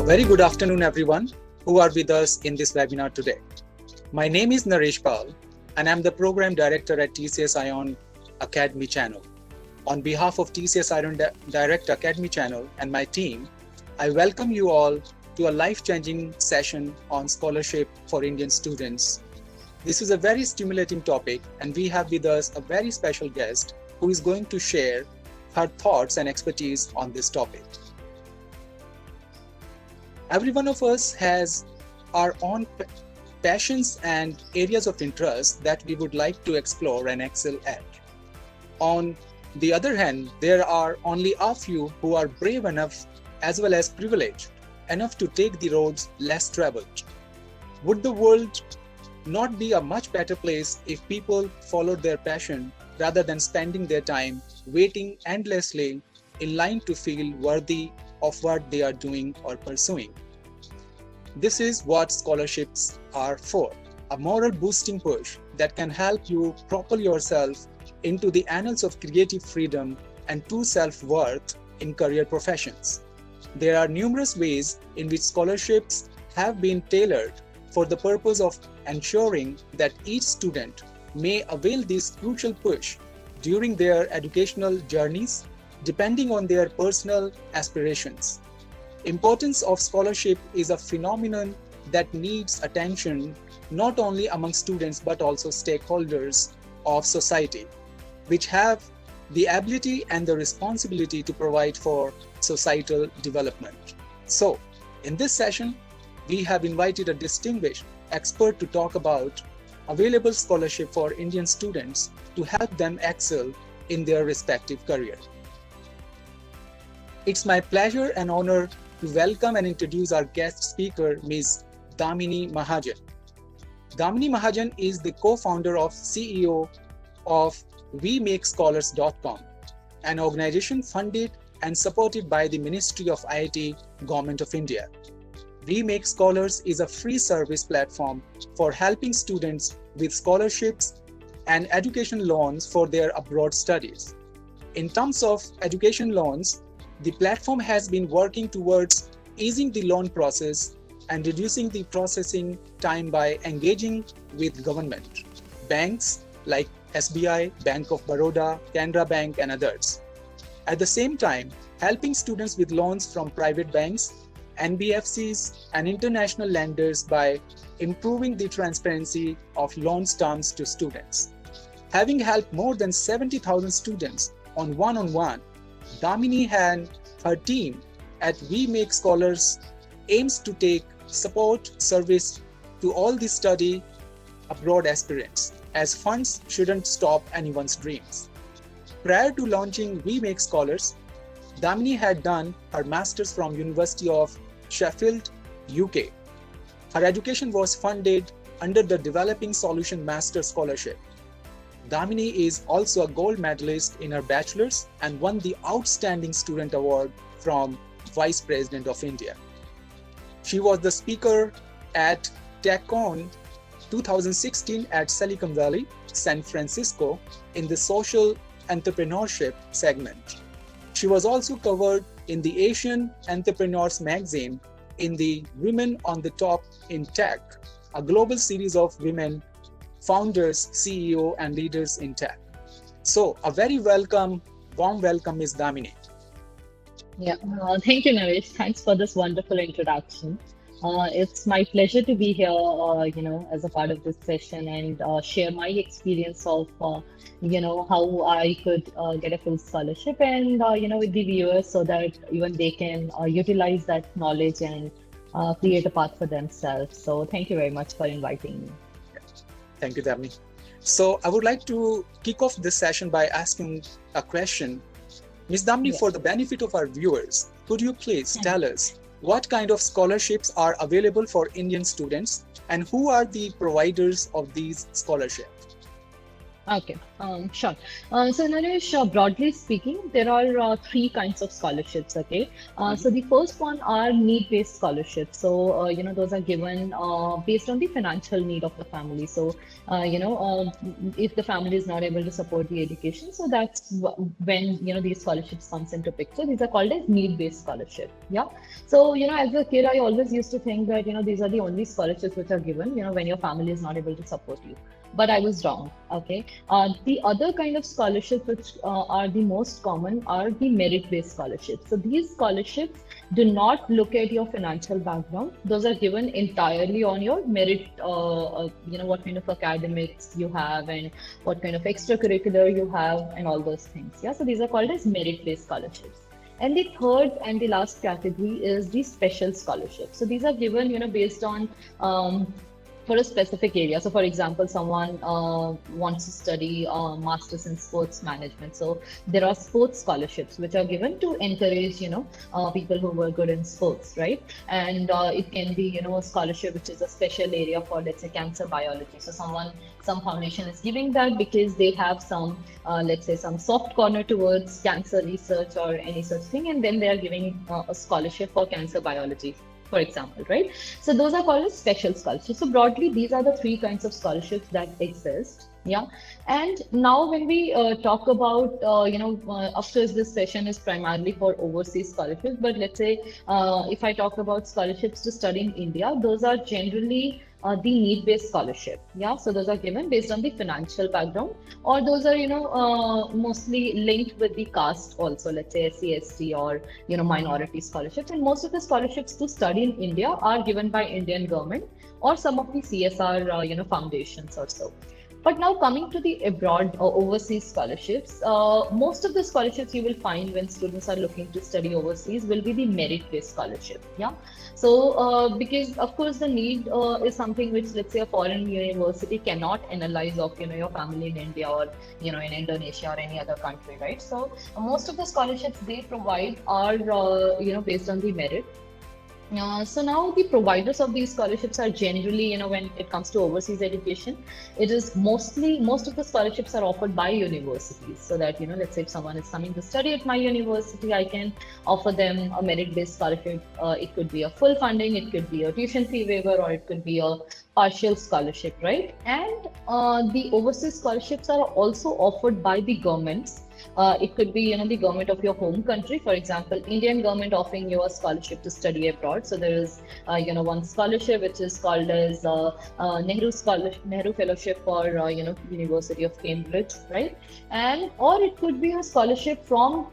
Very good afternoon, everyone who are with us in this webinar today. My name is Naresh Pal, and I'm the Program Director at TCS Ion Academy Channel. On behalf of TCS Ion Direct Academy Channel and my team, I welcome you all to a life-changing session on scholarship for Indian students. This is a very stimulating topic, and we have with us a very special guest who is going to share her thoughts and expertise on this topic. Every one of us has our own passions and areas of interest that we would like to explore and excel at. On the other hand, there are only a few who are brave enough as well as privileged enough to take the roads less traveled. Would the world not be a much better place if people followed their passion rather than spending their time waiting endlessly in line to feel worthy of what they are doing or pursuing? This is what scholarships are for, a moral boosting push that can help you propel yourself into the annals of creative freedom and true self-worth in career professions. There are numerous ways in which scholarships have been tailored for the purpose of ensuring that each student may avail this crucial push during their educational journeys, depending on their personal aspirations. Importance of scholarship is a phenomenon that needs attention not only among students but also stakeholders of society, which have the ability and the responsibility to provide for societal development. So, in this session, we have invited a distinguished expert to talk about available scholarship for Indian students to help them excel in their respective career. It's my pleasure and honor to welcome and introduce our guest speaker, Ms. Damini Mahajan. Damini Mahajan is the co-founder of CEO of WeMakeScholars.com, an organization funded and supported by the Ministry of IIT, Government of India. WeMakeScholars is a free service platform for helping students with scholarships and education loans for their abroad studies. In terms of education loans, the platform has been working towards easing the loan process and reducing the processing time by engaging with government, banks like SBI, Bank of Baroda, Canara Bank, and others. At the same time, helping students with loans from private banks, NBFCs, and international lenders by improving the transparency of loan terms to students. Having helped more than 70,000 students on one-on-one, Domini and her team at WeMakeScholars aims to take support service to all the study abroad aspirants, as funds shouldn't stop anyone's dreams. Prior to launching WeMakeScholars, Damini had done her master's from University of Sheffield, UK. Her education was funded under the Developing Solution Master Scholarship. Damini is also a gold medalist in her bachelor's and won the Outstanding Student Award from Vice President of India. She was the speaker at TechCon 2016 at Silicon Valley, San Francisco in the social entrepreneurship segment. She was also covered in the Asian Entrepreneurs magazine in the Women on the Top in Tech, a global series of women founders, CEO, and leaders in tech. So a very warm welcome, Ms. Damini. Yeah, thank you, Naresh. Thanks for this wonderful introduction. It's my pleasure to be here, as a part of this session and share my experience of, how I could get a full scholarship and, with the viewers so that even they can utilize that knowledge and create a path for themselves. So thank you very much for inviting me. Thank you, Damini. So I would like to kick off this session by asking a question. Ms. Damini, Yes. for the benefit of our viewers, could you please tell us what kind of scholarships are available for Indian students and who are the providers of these scholarships? Okay, sure. So, Naresh, broadly speaking, there are three kinds of scholarships. Okay, so the first one are need-based scholarships. So, those are given based on the financial need of the family. So, if the family is not able to support the education, so that's when these scholarships comes into picture. These are called as need-based scholarship. Yeah. So, as a kid, I always used to think that these are the only scholarships which are given when your family is not able to support you. But I was wrong. Okay. The other kind of scholarships which are the most common are the merit-based scholarships. So these scholarships do not look at your financial background. Those are given entirely on your merit, what kind of academics you have and what kind of extracurricular you have and all those things. Yeah, so these are called as merit-based scholarships. And the third and the last category is the special scholarship. So these are given, based on for a specific area. So, for example, someone wants to study masters in sports management. So, there are sports scholarships which are given to encourage, people who were good in sports, right? And it can be, a scholarship which is a special area for, let's say, cancer biology. So, some foundation is giving that because they have some, let's say, some soft corner towards cancer research or any such thing, and then they are giving a scholarship for cancer biology, for example, right? So those are called as special scholarships. So broadly, these are the three kinds of scholarships that exist. Yeah. And now when we talk about, of course, this session is primarily for overseas scholarships, but let's say if I talk about scholarships to study in India, those are generally the need-based scholarship. Yeah. So those are given based on the financial background, or those are, mostly linked with the caste also, let's say SC, ST, or, minority scholarships. And most of the scholarships to study in India are given by Indian government or some of the CSR, foundations or so. But now coming to the abroad or overseas scholarships, most of the scholarships you will find when students are looking to study overseas will be the merit-based scholarship. Yeah. So because of course the need is something which, let's say, a foreign university cannot analyze of your family in India or in Indonesia or any other country, right? So most of the scholarships they provide are based on the merit. So now the providers of these scholarships are generally, when it comes to overseas education, it is most of the scholarships are offered by universities. So that, let's say if someone is coming to study at my university, I can offer them a merit-based scholarship. It could be a full funding, it could be a tuition fee waiver, or it could be a partial scholarship, right? And the overseas scholarships are also offered by the governments. It could be, the government of your home country. For example, Indian government offering you a scholarship to study abroad. So there is, one scholarship which is called as Nehru Fellowship for, University of Cambridge, right? And or it could be a scholarship from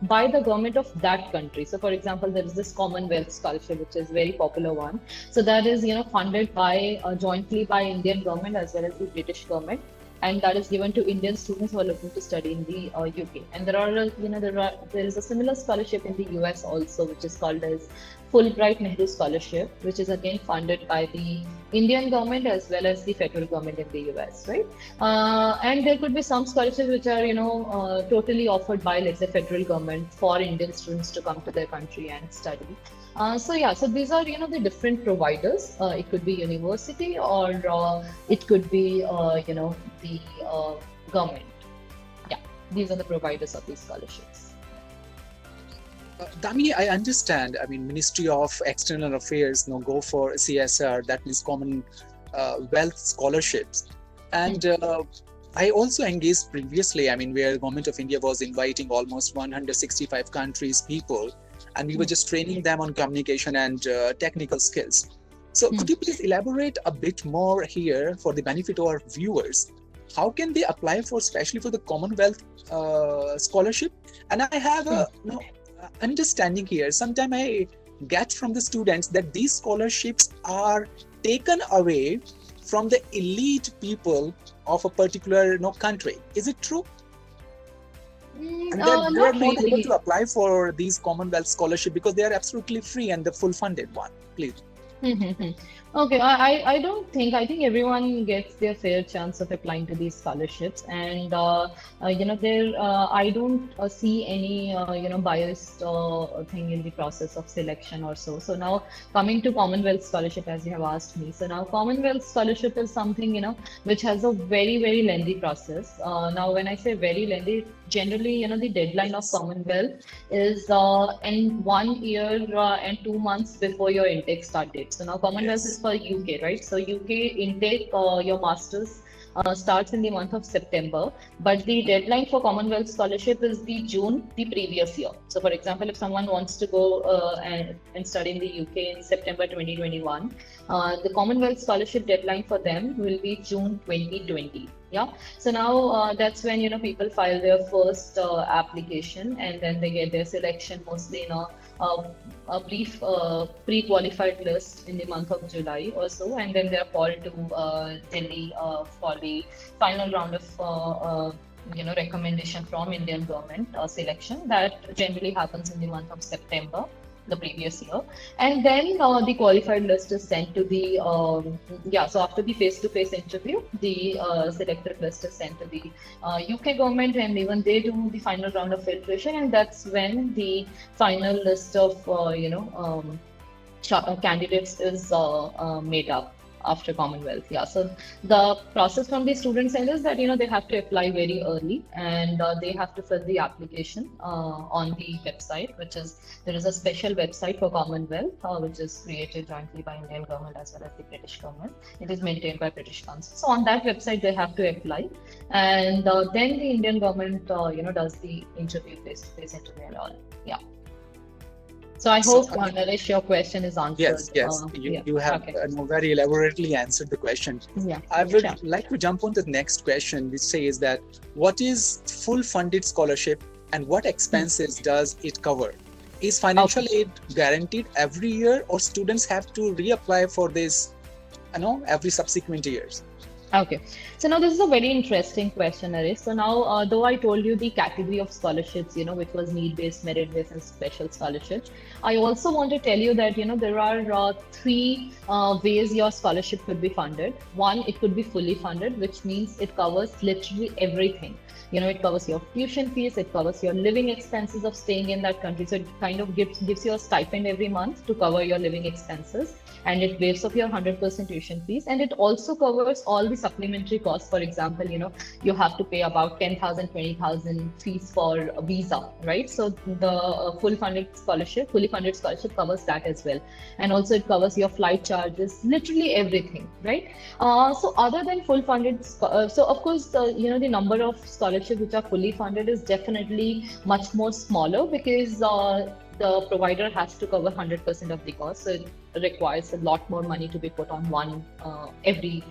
by the government of that country. So, for example, there is this Commonwealth Scholarship, which is very popular one. So that is, funded by jointly by Indian government as well as the British government, and that is given to Indian students who are looking to study in the UK. And there is a similar scholarship in the US also, which is called as Fulbright Nehru Scholarship, which is again funded by the Indian government as well as the federal government in the US, right? And there could be some scholarships which are, totally offered by, let's say, federal government for Indian students to come to their country and study. So these are, the different providers. It could be university or it could be, the government. Yeah, these are the providers of these scholarships. Damini, I understand. I mean, Ministry of External Affairs, go for CSR, that means Common Wealth Scholarships. And I also engaged previously, where Government of India was inviting almost 165 countries people, and we were just training them on communication and technical skills. So could you please elaborate a bit more here for the benefit of our viewers? How can they apply for, especially for the Commonwealth Scholarship? And I have a understanding here. Sometimes I get from the students that these scholarships are taken away from the elite people of a particular country. Is it true? And they are not able to apply for these Commonwealth Scholarship because they are absolutely free and the full funded one. Please. Okay, I don't think, I think everyone gets their fair chance of applying to these scholarships. And, I don't see any, biased thing in the process of selection or so. So now coming to Commonwealth Scholarship, as you have asked me. So now Commonwealth Scholarship is something, which has a very, very lengthy process. Now, when I say very lengthy, generally, the deadline of Yes. Commonwealth is in 1 year and 2 months before your intake start date. So now Commonwealth is Yes. for UK, right? So UK intake, your masters starts in the month of September, but the deadline for Commonwealth scholarship is the June the previous year. So, for example, if someone wants to go and study in the UK in September 2021, the Commonwealth scholarship deadline for them will be June 2020. Yeah. So now that's when people file their first application, and then they get their selection mostly in a brief pre-qualified list in the month of July or so, and then they're called to Delhi for the final round of recommendation from Indian government selection that generally happens in the month of September the previous year. And then the qualified list is sent to the so after the face-to-face interview, the selected list is sent to the UK government, and even they do the final round of filtration, and that's when the final list of candidates is made up after Commonwealth. Yeah. So the process from the students' end is that they have to apply very early, and they have to fill the application on the website, which is there is a special website for Commonwealth, which is created jointly by Indian government as well as the British government. It is maintained by British Council. So on that website they have to apply, and then the Indian government does the interview, face-to-face interview and all. Yeah. So I So hope, Naresh, your question is answered. yes, yes, Yeah. you have Okay. very elaborately answered the question. Yeah. I would Sure. like to jump on to the next question, which says that what is full funded scholarship and what expenses does it cover? Is financial Okay. aid guaranteed every year, or students have to reapply for this, every subsequent years? Okay. So now this is a very interesting question, Aris. So now, though I told you the category of scholarships, which was need-based, merit-based, and special scholarships, I also want to tell you that, there are three ways your scholarship could be funded. One, it could be fully funded, which means it covers literally everything. It covers your tuition fees, it covers your living expenses of staying in that country. So it kind of gives you a stipend every month to cover your living expenses, and it waives off your 100% tuition fees, and it also covers all the supplementary costs. For example, you have to pay about 10,000, 20,000 fees for a visa, right? So the fully funded scholarship covers that as well, and also it covers your flight charges, literally everything, right? So other than full funded, so of course, the number of scholarships which are fully funded is definitely much more smaller, because the provider has to cover 100% of the cost. So it requires a lot more money to be put on one every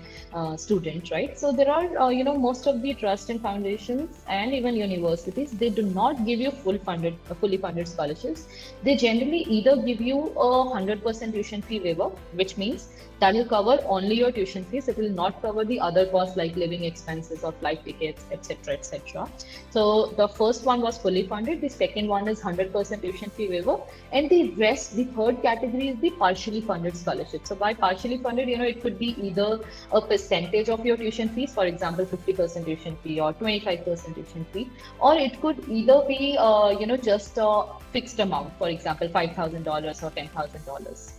student, right? So there are, most of the trust and foundations and even universities, they do not give you fully funded scholarships. They generally either give you a 100% tuition fee waiver, which means that will cover only your tuition fees. It will not cover the other costs like living expenses or flight tickets, etc., etc. So the first one was fully funded. The second one is 100% tuition fee waiver, and the rest, the third category, is the partially funded scholarship. So by partially funded, it could be either a percentage of your tuition fees, for example, 50% tuition fee or 25% tuition fee, or it could either be, just a fixed amount, for example, $5,000 or $10,000.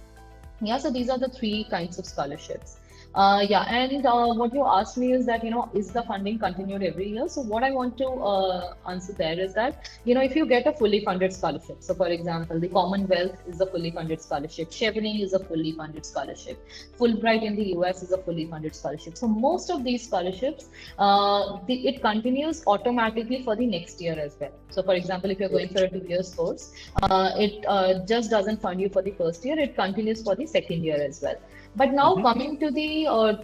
Yeah, so these are the three kinds of scholarships. Yeah, and what you asked me is that, is the funding continued every year? So what I want to answer there is that, if you get a fully funded scholarship, so for example, the Commonwealth is a fully funded scholarship, Chevening is a fully funded scholarship, Fulbright in the US is a fully funded scholarship. So most of these scholarships, it continues automatically for the next year as well. So for example, if you're going for a 2 year course, it just doesn't fund you for the first year, it continues for the second year as well. But now Mhm. coming to the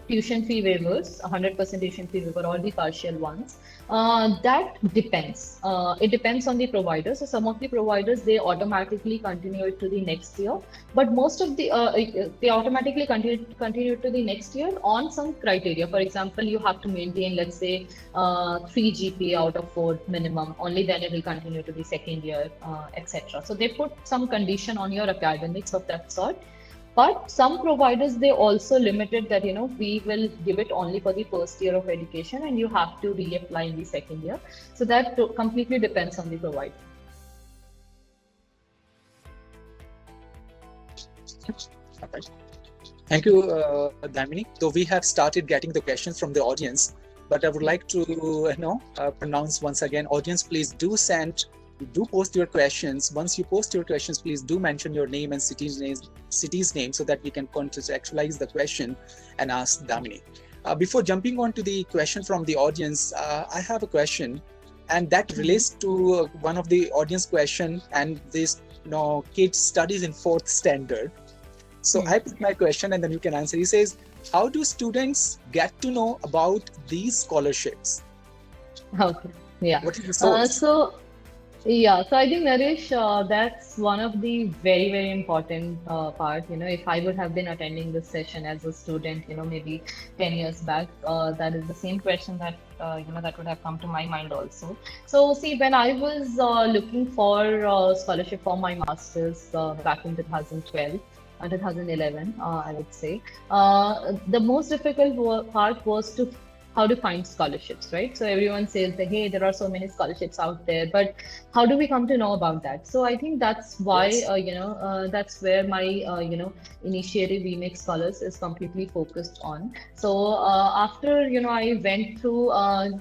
tuition fee waivers, 100% tuition fee waiver or the partial ones, that depends. It depends on the provider. So some of the providers, they automatically continue it to the next year, but most of they automatically continue to the next year on some criteria. For example, you have to maintain, let's say, 3 GPA out of 4 minimum. Only then it will continue to the second year, etc. So they put some condition on your academics of that sort. But some providers, they also limited that, we will give it only for the first year of education and you have to reapply in the second year. So that completely depends on the provider. Okay. Thank you, Damini. Though we have started getting the questions from the audience, but I would like to pronounce once again, audience, please do post your questions. Once you post your questions, please do mention your name and city's name so that we can contextualize the question and ask Damini. Before jumping on to the question from the audience, I have a question, and that relates to one of the audience question, and this kid studies in 4th standard. So I put my question and then you can answer. He says, how do students get to know about these scholarships? Okay, yeah. What is the source? So I think, Naresh, that's one of the very, very important part. If I would have been attending this session as a student, maybe 10 years back, that is the same question that, that would have come to my mind also. So see, when I was looking for scholarship for my master's back in 2012, 2011, I would say. The most difficult part was how to find scholarships, right? So everyone says that, hey, there are so many scholarships out there, but how do we come to know about that? So I think that's why, that's where my, initiative WeMakeScholars is completely focused on. So after, I went through,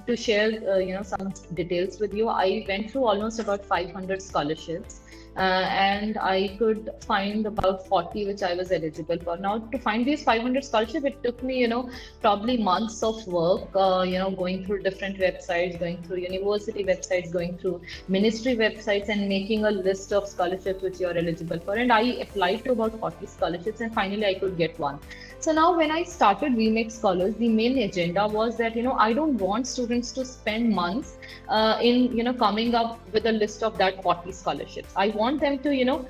to share, some details with you, I went through almost about 500 scholarships. And I could find about 40 which I was eligible for. Now, to find these 500 scholarships, it took me, probably months of work, going through different websites, going through university websites, going through ministry websites, and making a list of scholarships which you are eligible for. And I applied to about 40 scholarships, and finally I could get one. So now when I started WeMakeScholars, the main agenda was that, I don't want students to spend months in, coming up with a list of that 40 scholarships. I want them to,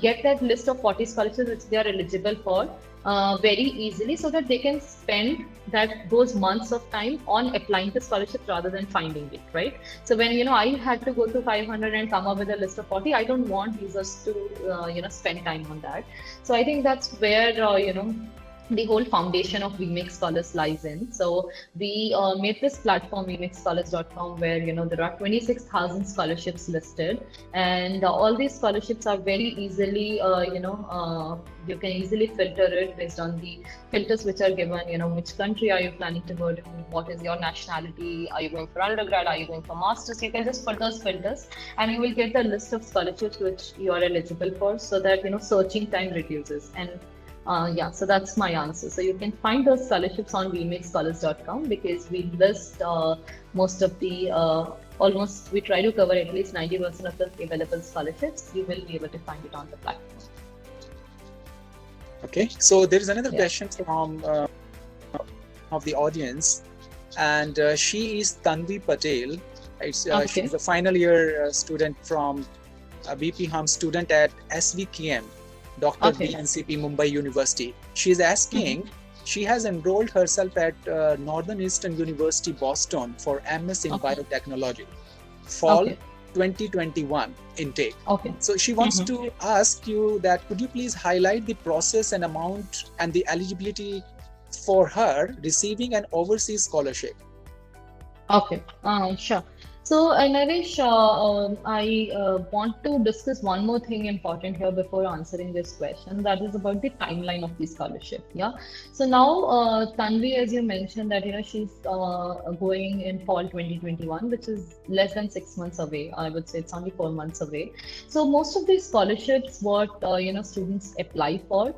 get that list of 40 scholarships which they are eligible for very easily, so that they can spend those months of time on applying to scholarships rather than finding it, right? So when, I had to go through 500 and come up with a list of 40, I don't want users to, spend time on that. So I think that's where, the whole foundation of WeMakeScholars lies in. So we made this platform, WeMakeScholars.com, where there are 26,000 scholarships listed, and all these scholarships are very easily, you can easily filter it based on the filters which are given. Which country are you planning to go to? What is your nationality? Are you going for undergrad? Are you going for masters? You can just put those filters, and you will get the list of scholarships which you are eligible for, so that searching time reduces. And so that's my answer. So you can find those scholarships on WeMakeScholars.com, because we list most of the, almost we try to cover at least 90% of the available scholarships. You will be able to find it on the platform. Okay, so there is another question from of the audience, and she is Tanvi Patel. She's a final year student from BP Hum, student at SVKM. Dr. BNCP Mumbai University. She is asking, she has enrolled herself at Northern Eastern University, Boston for MS in Biotechnology, fall 2021 intake. So she wants to ask you that, could you please highlight the process and amount and the eligibility for her receiving an overseas scholarship? Sure. So, Naresh, I want to discuss one more thing important here before answering this question. That is about the timeline of the scholarship. Yeah. So now, Tanvi, as you mentioned, that she's going in fall 2021, which is less than 6 months away. I would say it's only 4 months away. So most of these scholarships, what students apply for,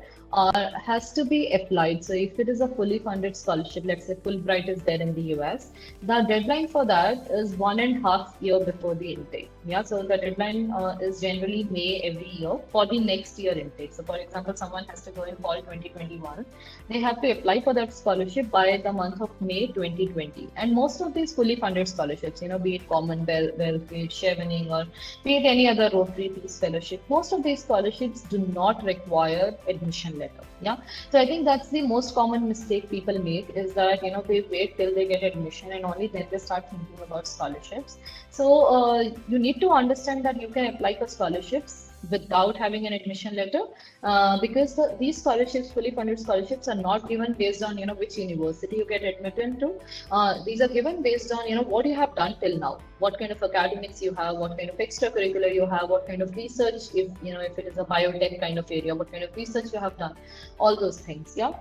has to be applied. So if it is a fully funded scholarship, let's say Fulbright is there in the US, the deadline for that is 1.5 years before the intake. Yeah, so the deadline is generally May every year for the next year intake. So for example, someone has to go in fall 2021, they have to apply for that scholarship by the month of May 2020. And most of these fully funded scholarships, be it Commonwealth, be it Chevening, or be it any other Rotary Peace Fellowship, most of these scholarships do not require admission letter. Yeah, so I think that's the most common mistake people make, is that they wait till they get admission and only then they start thinking about scholarships. So you need need to understand that you can apply for scholarships without having an admission letter, because these scholarships, fully funded scholarships, are not given based on which university you get admitted to. These are given based on what you have done till now, what kind of academics you have, what kind of extracurricular you have, what kind of research, if it is a biotech kind of area, what kind of research you have done, all those things. Yeah.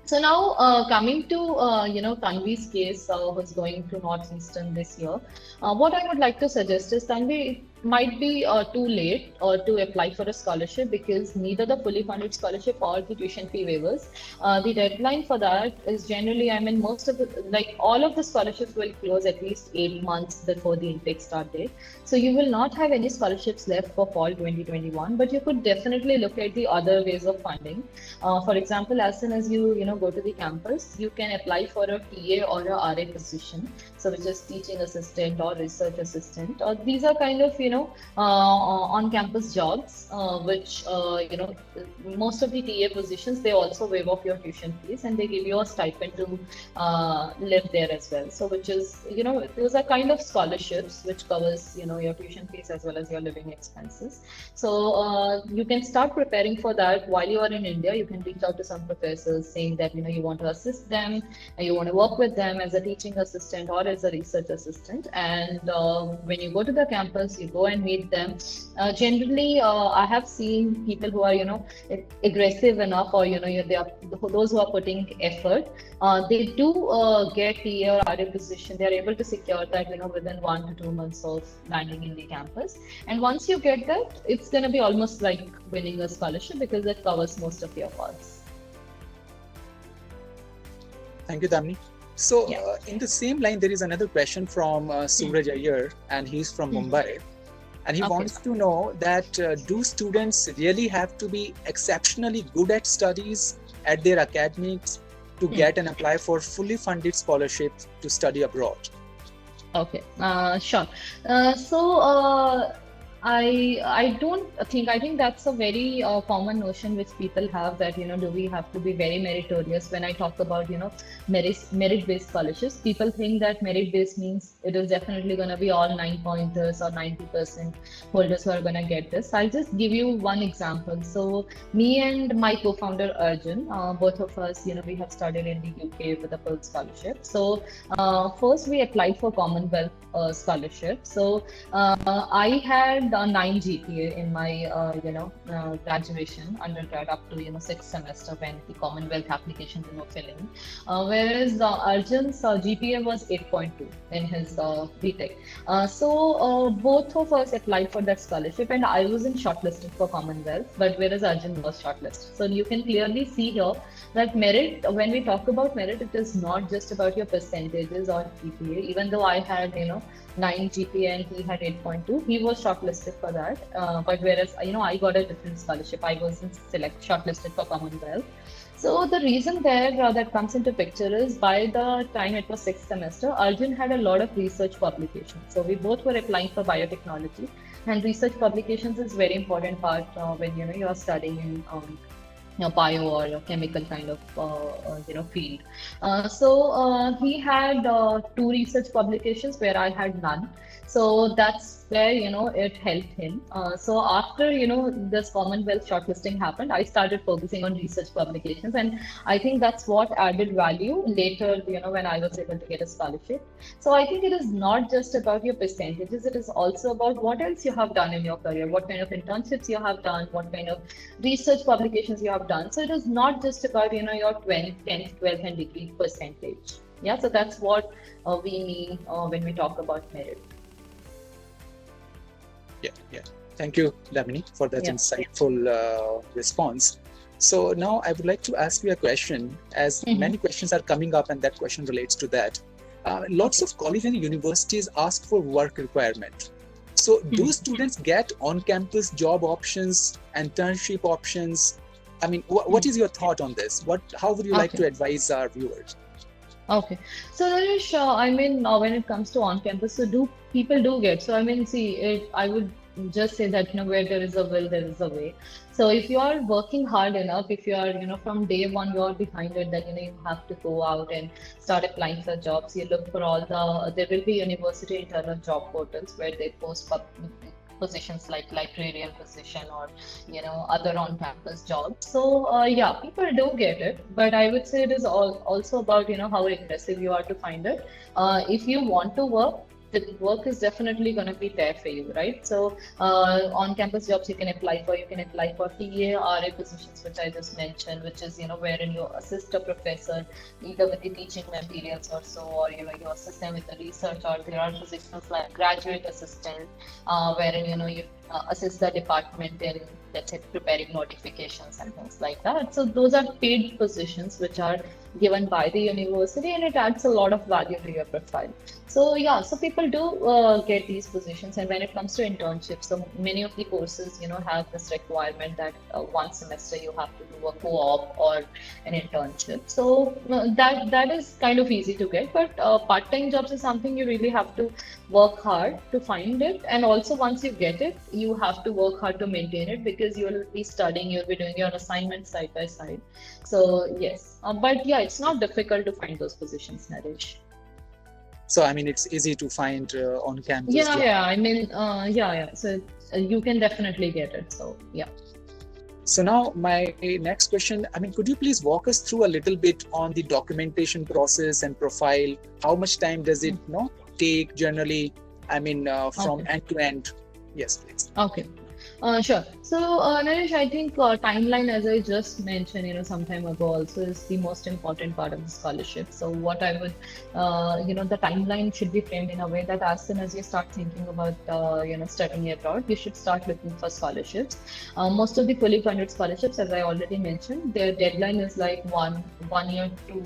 So now, coming to Tanvi's case, who's going to Northeastern this year, what I would like to suggest is, Tanvi, it might be too late to apply for a scholarship, because neither the fully funded scholarship or the tuition fee waivers, the deadline for that is generally, I mean, most of the, like all of the scholarships will close at least 8 months before the intake start date. So you will not have any scholarships left for fall 2021, but you could definitely look at the other ways of funding. For example, as soon as you go to the campus, you can apply for a TA or a RA position, so which is teaching assistant or research assistant. These are kind of on-campus jobs, which most of the TA positions, they also waive off your tuition fees and they give you a stipend to live there as well. So which is those are kind of scholarships which covers your tuition fees as well as your living expenses. So you can start preparing for that while you are in India. You can reach out to some professors saying that you want to assist them and you want to work with them as a teaching assistant or as a research assistant. And when you go to the campus, you go and meet them. Generally, I have seen people who are aggressive enough, or they are those who are putting effort. They do get TA or RA position. They are able to secure that within 1 to 2 months of landing in the campus. And once you get that, it's going to be almost like winning a scholarship, because it covers most of your costs. Thank you, Damini. So in the same line, there is another question from Suraj Iyer, and he's from Mumbai. And he wants to know that do students really have to be exceptionally good at studies at their academics to get and apply for fully funded scholarships to study abroad? Okay, sure. I don't think, I think that's a very common notion which people have, that do we have to be very meritorious. When I talk about merit-based scholarships, people think that merit-based means it is definitely going to be all 9-pointers or 90% holders who are going to get this. I'll just give you one example. So me and my co-founder Arjun, both of us, we have studied in the UK with a full scholarship. So first we applied for Commonwealth Scholarship. So I had 9 GPA in my graduation, undergrad, up to 6th semester when the Commonwealth applications were filling. Whereas Arjun's GPA was 8.2 in his BTech. So both of us applied for that scholarship, and I wasn't shortlisted for Commonwealth, but whereas Arjun was shortlisted. So you can clearly see here that merit, when we talk about merit, it is not just about your percentages or GPA. Even though I had 9 GPA and he had 8.2, he was shortlisted for that. But whereas I got a different scholarship, I wasn't shortlisted for Commonwealth. So the reason there that comes into picture is, by the time it was 6th semester, Arjun had a lot of research publications. So we both were applying for biotechnology, and research publications is very important part when you are studying in bio or chemical kind of field. So he had 2 research publications where I had none. So that's where it helped him. So after this Commonwealth shortlisting happened, I started focusing on research publications, and I think that's what added value later when I was able to get a scholarship. So I think it is not just about your percentages, it is also about what else you have done in your career, what kind of internships you have done, what kind of research publications you have done. So it is not just about your 10th, 12th and degree percentage. Yeah, so that's what we mean when we talk about merit. Yeah. Thank you, Damini, for that insightful response. So now I would like to ask you a question, as many questions are coming up, and that question relates to that. Lots of colleges and universities ask for work requirement. So do students get on-campus job options, internship options? I mean, what is your thought on this? How would you like to advise our viewers? Okay, so Naresh, I mean, when it comes to on-campus, so people do get. So I mean, see, I would just say that, where there is a will, there is a way. So if you are working hard enough, if you are, from day one, you're behind it, that, you have to go out and start applying for jobs. You look for there will be university internal job portals where they post positions like librarian position or other on-campus jobs. So yeah, people do get it, but I would say it is also about how aggressive you are to find it. If you want to work, the work is definitely going to be there for you, right? So on-campus jobs you can apply for. You can apply for TA, RA positions, which I just mentioned, which is wherein you assist a professor either with the teaching materials or so, or you assist them with the research, or there are positions like graduate assistant, wherein you assist the department in, let's say, preparing notifications and things like that. So those are paid positions which are given by the university, and it adds a lot of value to your profile. So yeah, so people do get these positions. And when it comes to internships, so many of the courses have this requirement that one semester you have to do a co-op or an internship. So that is kind of easy to get, but part-time jobs is something you really have to work hard to find it. And also once you get it, you have to work hard to maintain it, because you'll be studying, you'll be doing your assignments side by side. So yes, but yeah, it's not difficult to find those positions, Naresh. So I mean, it's easy to find on campus Yeah, job. yeah. I mean, yeah. So you can definitely get it. So yeah. So now my next question, I mean, could you please walk us through a little bit on the documentation process and profile? How much time does it take generally? I mean, from Okay. end to end? Yes, please. Okay. Sure. So, Naresh, I think timeline, as I just mentioned, some time ago, also is the most important part of the scholarship. So, what I would, the timeline should be framed in a way that as soon as you start thinking about, studying abroad, you should start looking for scholarships. Most of the fully funded scholarships, as I already mentioned, their deadline is like 1 year, 2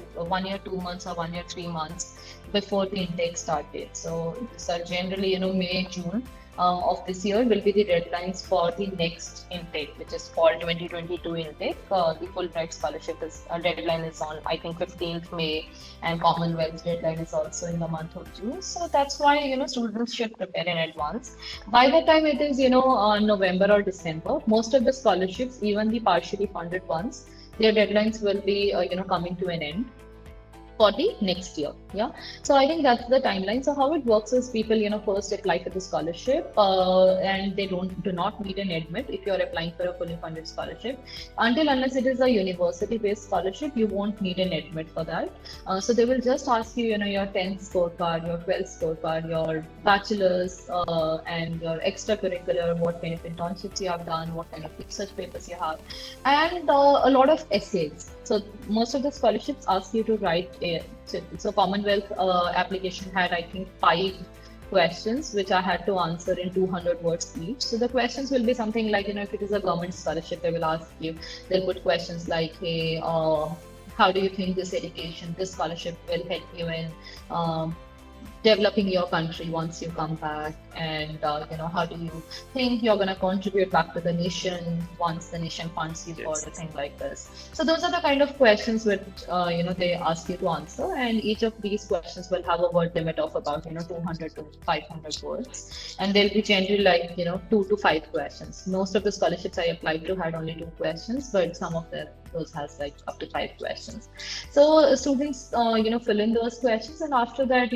months, or 1 year, 3 months before the intake start date. So, these are generally, May, June of this year will be the deadlines for the next intake, which is fall 2022 intake. The Fulbright scholarship deadline is on, I think, 15th May, and Commonwealth deadline is also in the month of June. So that's why students should prepare in advance. By the time it is November or December, most of the scholarships, even the partially funded ones, their deadlines will be coming to an end for the next year. Yeah. So I think that's the timeline. So how it works is people, first apply for the scholarship, and they do not need an admit if you're applying for a fully funded scholarship. Until unless it is a university-based scholarship, you won't need an admit for that. So they will just ask you, your 10th scorecard, your 12th scorecard, your bachelor's, and your extracurricular, what kind of internships you have done, what kind of research papers you have, and a lot of essays. So most of the scholarships ask you to write so Commonwealth application had, I think, 5 questions which I had to answer in 200 words each. So the questions will be something like, if it is a government scholarship, they will ask you, they'll put questions like, hey, how do you think this scholarship will help you in developing your country once you come back, and how do you think you're going to contribute back to the nation once the nation funds you for a thing like this. So those are the kind of questions which they ask you to answer, and each of these questions will have a word limit of about 200 to 500 words, and they'll be generally like 2 to 5 questions. Most of the scholarships I applied to had only 2 questions, but some of those has like up to 5 questions. So students fill in those questions, and after that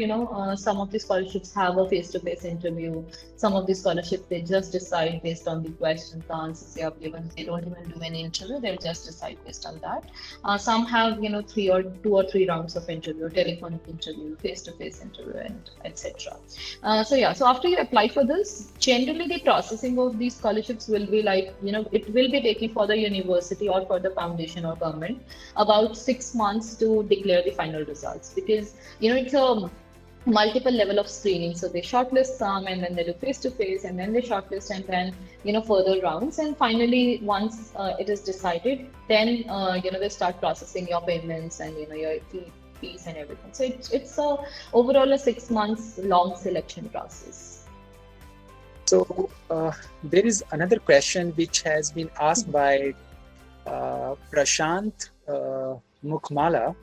some of the scholarships have a face-to-face interview. Some of the scholarships, they just decide based on the questions, the answers they have given. They don't even do any interview, they'll just decide based on that. Some have 2 or 3 rounds of interview, telephonic interview, face-to-face interview, and etc. So yeah, so after you apply for this, generally the processing of these scholarships will be like, it will be taking for the university or for the foundation or government about 6 months to declare the final results, because it's a multiple level of screening. So they shortlist some, and then they do face to face, and then they shortlist, and then further rounds, and finally once it is decided, then they start processing your payments and your fees and everything. So it's overall a 6 months long selection process. So there is another question which has been asked by Prashant Mukhmala.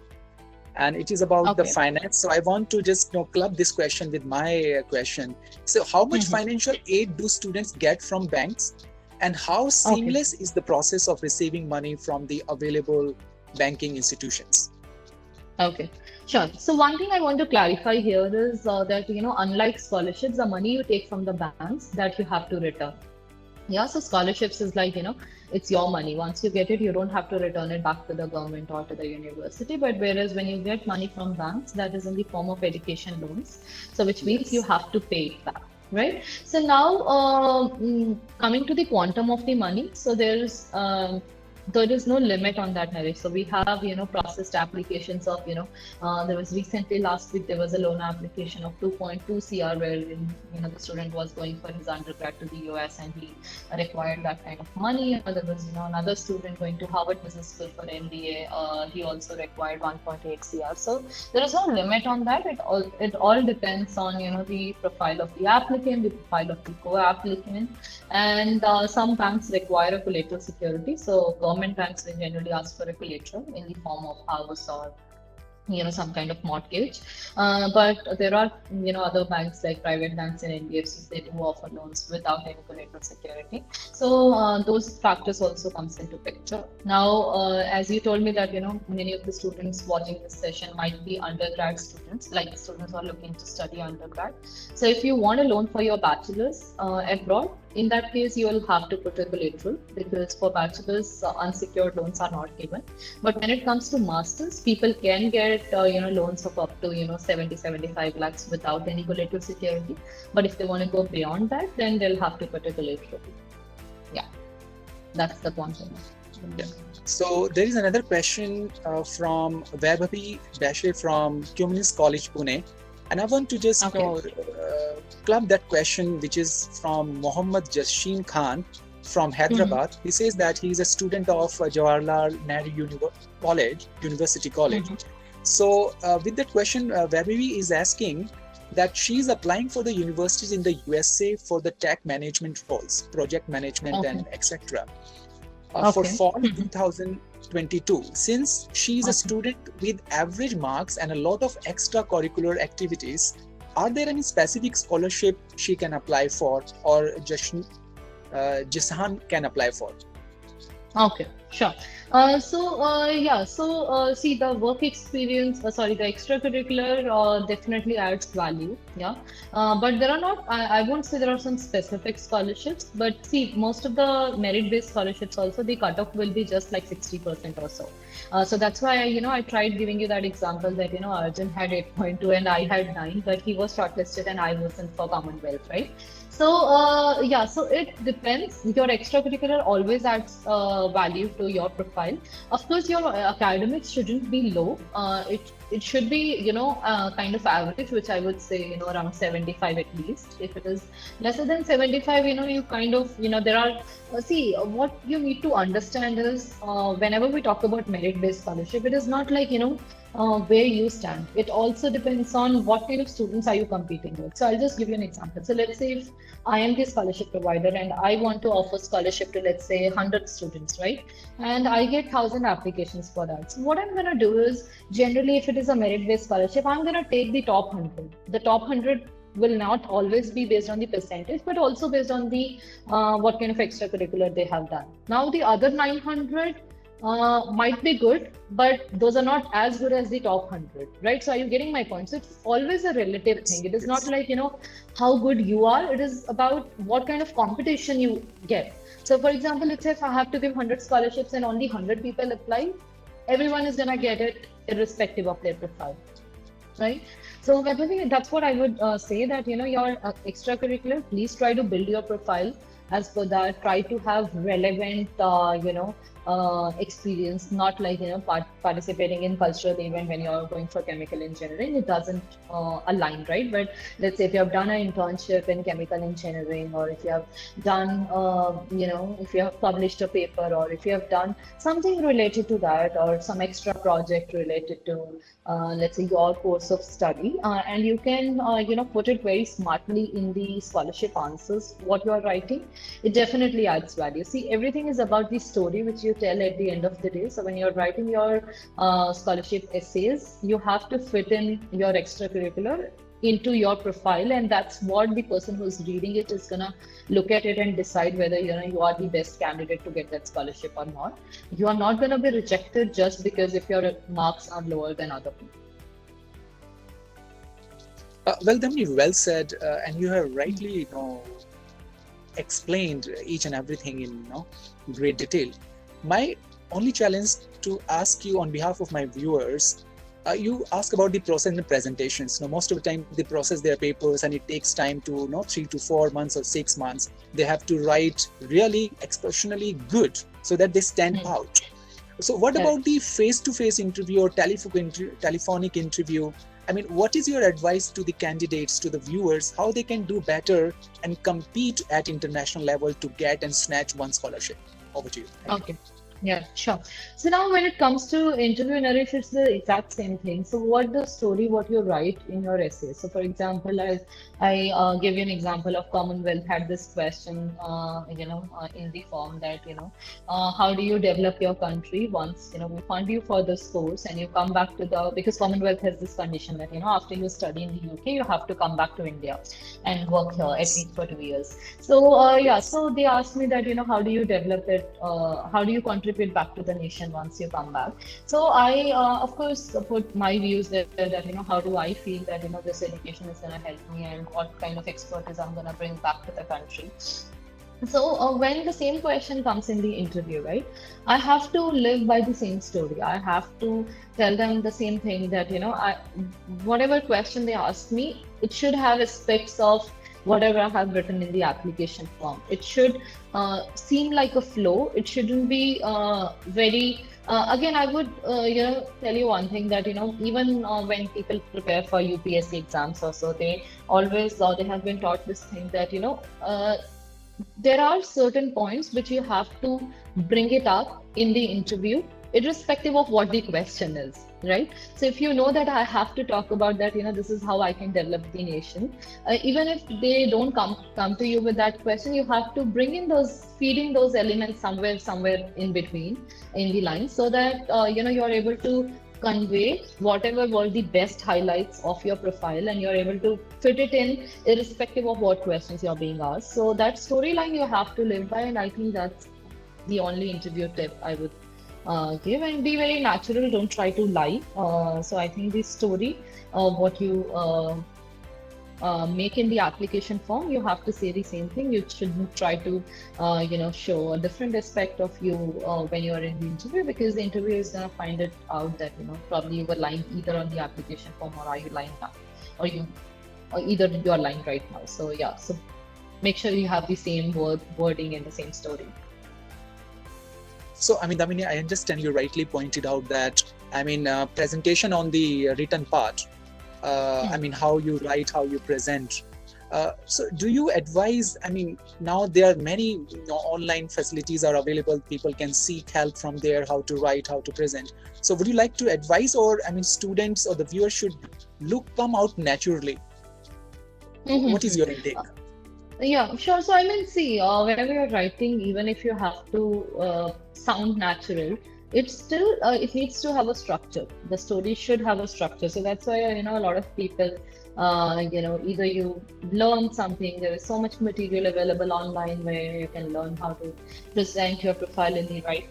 and it is about the Okay. finance. So I want to just club this question with my question. So how much Mhm. financial aid do students get from banks, and how Okay. seamless is the process of receiving money from the available banking institutions? Okay, sure. So one thing I want to clarify here is that, unlike scholarships, the money you take from the banks that you have to return. Yeah, so scholarships is like, it's your money. Once you get it, you don't have to return it back to the government or to the university. But whereas when you get money from banks, that is in the form of education loans. So which means you Yes. have to pay it back, right? So now, coming to the quantum of the money, so there is no limit on that, Naresh. So we have, processed applications of, there was recently last week there was a loan application of 2.2 CR wherein, the student was going for his undergrad to the US and he required that kind of money. Or there was, another student going to Harvard Business School for MBA. He also required 1.8 CR. So there is no limit on that. It all depends on, the profile of the applicant, the profile of the co-applicant, and some banks require a collateral security. So government banks will generally ask for a collateral in the form of house or some kind of mortgage. But there are other banks like private banks and NBFCs, they do offer loans without any collateral security. So those factors also comes into picture. Now, as you told me that many of the students watching this session might be undergrad students, like students who are looking to study undergrad. So if you want a loan for your bachelor's abroad, in that case, you will have to put a collateral because for bachelor's, unsecured loans are not given. But when it comes to masters, people can get loans of up to 70, 75 lakhs without any collateral security. But if they want to go beyond that, then they'll have to put a collateral. Yeah, that's the quantum. Yeah. So there is another question from Vaibhavi Bashe from Communist College, Pune. And I want to just Okay. club that question, which is from Mohammad Jashin Khan from Mm-hmm. Hyderabad. He says that he is a student of Jawaharlal Nehru University College. Mm-hmm. So with that question, Vaibhavi is asking that she is applying for the universities in the USA for the tech management roles, project management, Okay. and etc. For Okay. fall Mm-hmm. 2022. Since she is a Okay. student with average marks and a lot of extracurricular activities, are there any specific scholarship she can apply for, or just Jisan can apply for? Okay, sure. See, the work experience, sorry, the extracurricular definitely adds value. Yeah. But there are not, I won't say there are some specific scholarships, but see, most of the merit-based scholarships also, the cutoff will be just like 60% or so. So that's why, I tried giving you that example that, Arjun had 8.2 and I had 9, but he was shortlisted and I wasn't for Commonwealth, right? So it depends. Your extracurricular always adds value to your profile. Of course, your academics shouldn't be low. It should be, kind of average, which I would say, around 75 at least. If it is lesser than 75, you kind of, there are, see, what you need to understand is whenever we talk about merit-based scholarship, it is not like, where you stand. It also depends on what kind of students are you competing with. So I'll just give you an example. So let's say if I am the scholarship provider and I want to offer scholarship to, let's say, 100 students, right? And I get 1,000 applications for that. So what I'm going to do is, generally, if it is a merit-based scholarship, I'm going to take the top 100. The top 100 will not always be based on the percentage, but also based on the what kind of extracurricular they have done. Now, the other 900 might be good, but those are not as good as the top 100, right? So are you getting my point? So it's always a relative Yes, thing. It is not yes. like, how good you are. It is about what kind of competition you get. So for example, let's say if I have to give 100 scholarships and only 100 people apply, everyone is going to get it irrespective of their profile, right? So I think that's what I would say, that your extracurricular, please try to build your profile as per that. Try to have relevant experience, not like participating in cultural event when you're going for chemical engineering. It doesn't align, right? But let's say if you have done an internship in chemical engineering, or if you have done if you have published a paper, or if you have done something related to that, or some extra project related to let's say your course of study, and you can put it very smartly in the scholarship answers what you are writing. it definitely adds value. See, everything is about the story which you tell at the end of the day. So when you're writing your scholarship essays, you have to fit in your extracurricular into your profile, and that's what the person who's reading it is gonna look at it and decide whether you are the best candidate to get that scholarship or not. You are not gonna be rejected just because if your marks are lower than other people. Well, Damini, well said, and you have rightly, explained each and everything in great detail. My only challenge to ask you on behalf of my viewers, you ask about the process and presentations. Most of the time they process their papers and it takes time to 3 to 4 months or 6 months. They have to write really exceptionally good so that they stand out. So what about the face-to-face interview or telephonic interview? I mean, what is your advice to the candidates, to the viewers, how they can do better and compete at international level to get and snatch one scholarship? Over to you. Okay. Yeah, sure. So now when it comes to interview narration, it's the exact same thing. So what the story, what you write in your essay. So for example, I give you an example of Commonwealth had this question, in the form that, how do you develop your country once, we fund you for this course and you come back to because Commonwealth has this condition that, after you study in the UK, you have to come back to India and work here at least for 2 years. So, so they asked me that, how do you develop it? How do you contribute back to the nation once you come back? So I, of course, put my views there that, how do I feel that, this education is going to help me and what kind of expertise I'm going to bring back to the country. So when the same question comes in the interview, right, I have to live by the same story. I have to tell them the same thing that, whatever question they ask me, it should have aspects of whatever I have written in the application form. It should seem like a flow. It shouldn't be very. Again, I would tell you one thing that even when people prepare for UPSC exams also, they always they have been taught this thing that there are certain points which you have to bring it up in the interview, irrespective of what the question is, right? So if you know that I have to talk about that, this is how I can develop the nation. Even if they don't come to you with that question, you have to bring in feeding those elements somewhere in between in the line, so that you're able to convey whatever were the best highlights of your profile and you're able to fit it in irrespective of what questions you're being asked. So that storyline you have to live by, and I think that's the only interview tip I would give. And be very natural, don't try to lie. So I think the story, what you make in the application form, you have to say the same thing. You shouldn't try to show a different aspect of you when you are in the interview, because the interviewer is going to find it out that probably you were lying either on the application form, or are you lying now, or either you're lying right now. So yeah, so make sure you have the same wording and the same story. So, I mean, Damini, I understand you rightly pointed out that, presentation on the written part, how you write, how you present. So do you advise, now there are many online facilities are available. People can seek help from there, how to write, how to present. So would you like to advise, or, students or the viewers should come out naturally? What is your intake? Yeah, sure. So see, whenever you're writing, even if you have to sound natural, it's still it needs to have a structure. The story should have a structure. So that's why a lot of people either you learn something. There is so much material available online where you can learn how to present your profile in the right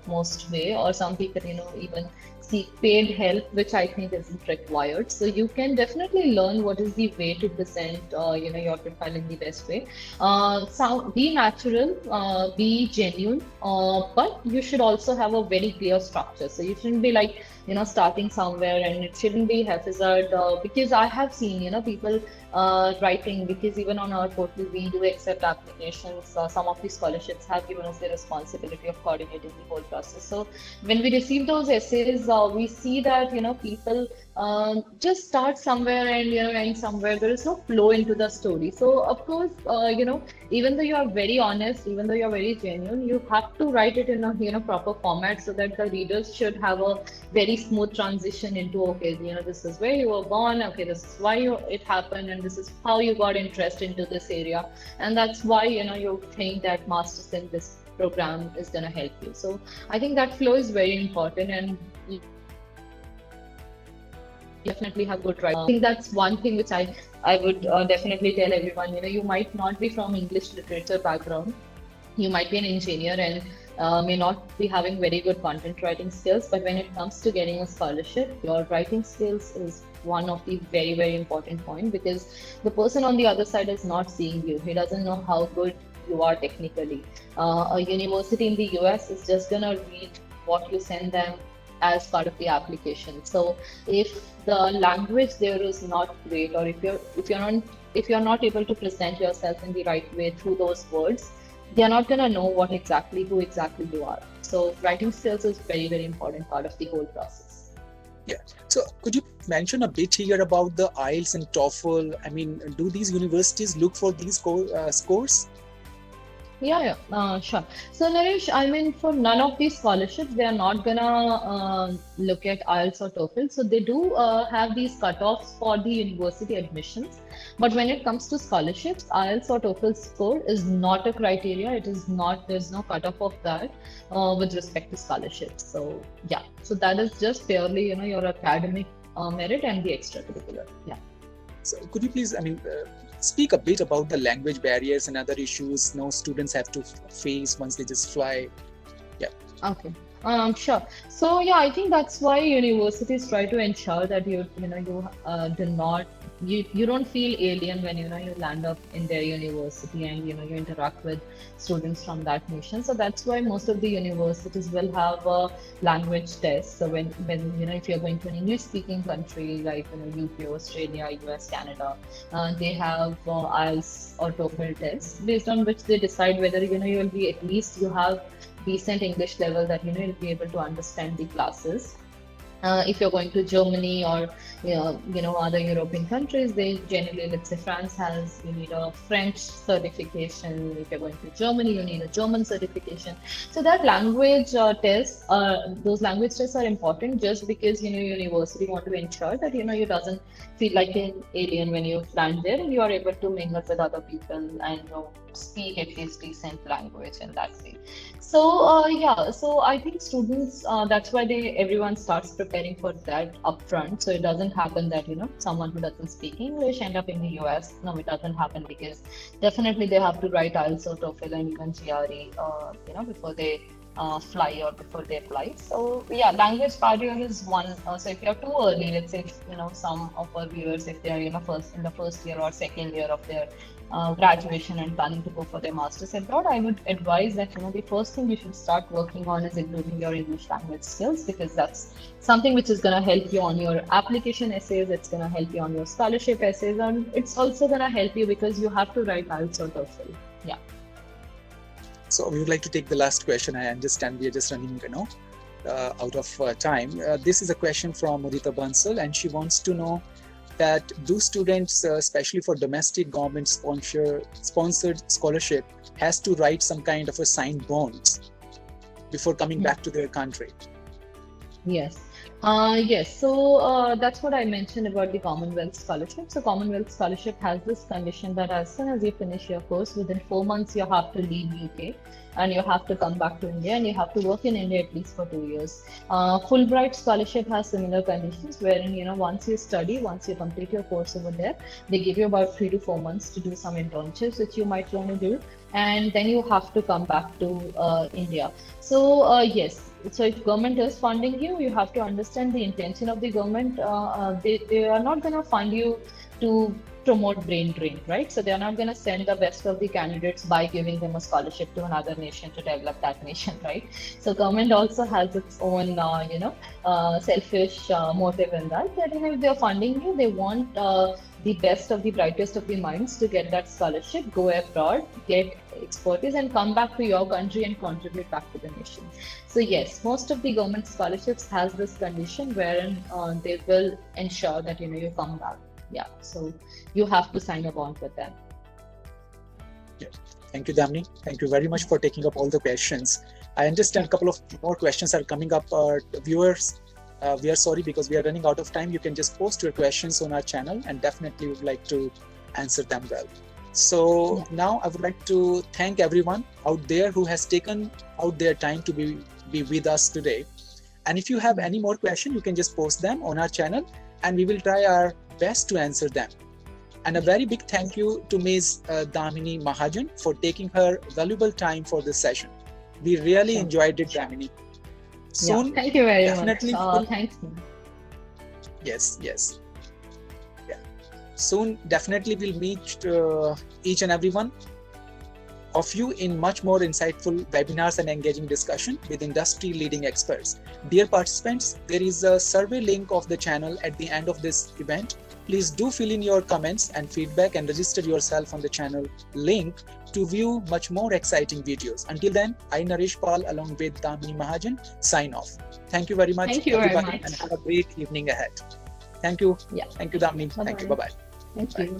most way, or some people even seek paid help, which I think isn't required. So you can definitely learn what is the way to present your profile in the best way. So be natural, be genuine, but you should also have a very clear structure. So you shouldn't be like starting somewhere, and it shouldn't be haphazard, because I have seen people writing, because even on our portal we do accept applications. Some of the scholarships have given us the responsibility of coordinating the whole process. So when we receive those essays, we see that people just start somewhere and end somewhere. There is no flow into the story. So of course, even though you are very honest, even though you are very genuine, you have to write it in a proper format so that the readers should have a very smooth transition into, okay, this is where you were born, okay, this is why it happened, and this is how you got interest into this area, and that's why you think that masters in this program is going to help you. So I think that flow is very important, and you definitely have good writing. I think that's one thing which I would definitely tell everyone. You might not be from English literature background, you might be an engineer and may not be having very good content writing skills, but when it comes to getting a scholarship, your writing skills is one of the very, very important point, because the person on the other side is not seeing you. He doesn't know how good you are technically. A university in the US is just gonna read what you send them as part of the application. So if the language there is not great, or if you're not able to present yourself in the right way through those words, they're not going to know who exactly you are. So writing skills is very, very important part of the whole process. Yeah. So could you mention a bit here about the IELTS and TOEFL? I mean, do these universities look for these scores? Yeah, sure. So, Naresh, I mean, for none of these scholarships, they are not gonna look at IELTS or TOEFL. So they do have these cutoffs for the university admissions. But when it comes to scholarships, IELTS or TOEFL score is not a criteria. It is not. There's no cutoff of that with respect to scholarships. So yeah, so that is just purely your academic merit and the extracurricular. Yeah. So could you please, speak a bit about the language barriers and other issues students have to face once they just fly? Yeah. Okay. Sure. So yeah, I think that's why universities try to ensure that you do not you don't feel alien when you land up in their university, and you interact with students from that nation. So that's why most of the universities will have a language test. So when if you're going to an English speaking country like UK, Australia, US, Canada, they have IELTS or TOEFL tests based on which they decide whether you'll be, at least you have decent English level that you'll be able to understand the classes. If you're going to Germany or other European countries, they generally, let's say France you need a French certification. If you're going to Germany, you need a German certification. So that language those language tests are important, just because university want to ensure that you doesn't feel like an alien when you land there, and you are able to mingle with other people and speak at least decent language in that way. So so I think students, that's why everyone starts preparing for that upfront. So it doesn't happen that someone who doesn't speak English end up in the US. No, it doesn't happen, because definitely they have to write IELTS or TOEFL and even GRE, before they fly or before they fly. So yeah, language barrier is one. So if you're too early, let's say some of our viewers, if they are in the first year or second year of their graduation and planning to go for their masters abroad, I would advise that the first thing you should start working on is improving your English language skills, because that's something which is going to help you on your application essays, it's going to help you on your scholarship essays, and it's also going to help you because you have to write IELTS or TOEFL. Yeah. So we would like to take the last question. I understand we are just running out of time. This is a question from Mudita Bansal, and she wants to know that do students, especially for domestic government sponsored scholarship, has to write some kind of a signed bonds before coming back to their country? Yes. Yes. So that's what I mentioned about the Commonwealth Scholarship. So Commonwealth Scholarship has this condition that as soon as you finish your course, within 4 months, you have to leave UK and you have to come back to India, and you have to work in India at least for 2 years. Fulbright Scholarship has similar conditions, wherein once you complete your course over there, they give you about 3 to 4 months to do some internships which you might want to do, and then you have to come back to India. So yes. So if government is funding you, you have to understand the intention of the government. They are not going to fund you to promote brain drain, right? So they are not going to send the best of the candidates by giving them a scholarship to another nation to develop that nation, right? So government also has its own, selfish motive in that. That if they are funding you, they want the best of the brightest of the minds to get that scholarship, go abroad, get expertise, and come back to your country and contribute back to the nation. So yes, most of the government scholarships has this condition wherein they will ensure that you come back. Yeah, so you have to sign a bond with them. Yeah. Thank you, Damini. Thank you very much for taking up all the questions. I understand a couple of more questions are coming up. Viewers, we are sorry because we are running out of time. You can just post your questions on our channel and definitely would like to answer them well. So now I would like to thank everyone out there who has taken out their time to be with us today. And if you have any more questions, you can just post them on our channel and we will try our best to answer them. And a very big thank you to Ms. Damini Mahajan for taking her valuable time for this session. We really enjoyed it, Damini. Soon, thank you very definitely much. Thanks. Yes. Yeah. Soon, definitely we'll meet each and every one of you in much more insightful webinars and engaging discussion with industry leading experts. Dear participants, there is a survey link of the channel at the end of this event. Please do fill in your comments and feedback and register yourself on the channel link to view much more exciting videos. Until then, I, Naresh Pal, along with Damini Mahajan, sign off. Thank you very much, Thank you everybody, very much. and have a great evening ahead. Thank you. Yeah. Thank you, Damini. Bye-bye. Thank you. Bye-bye. Thank you.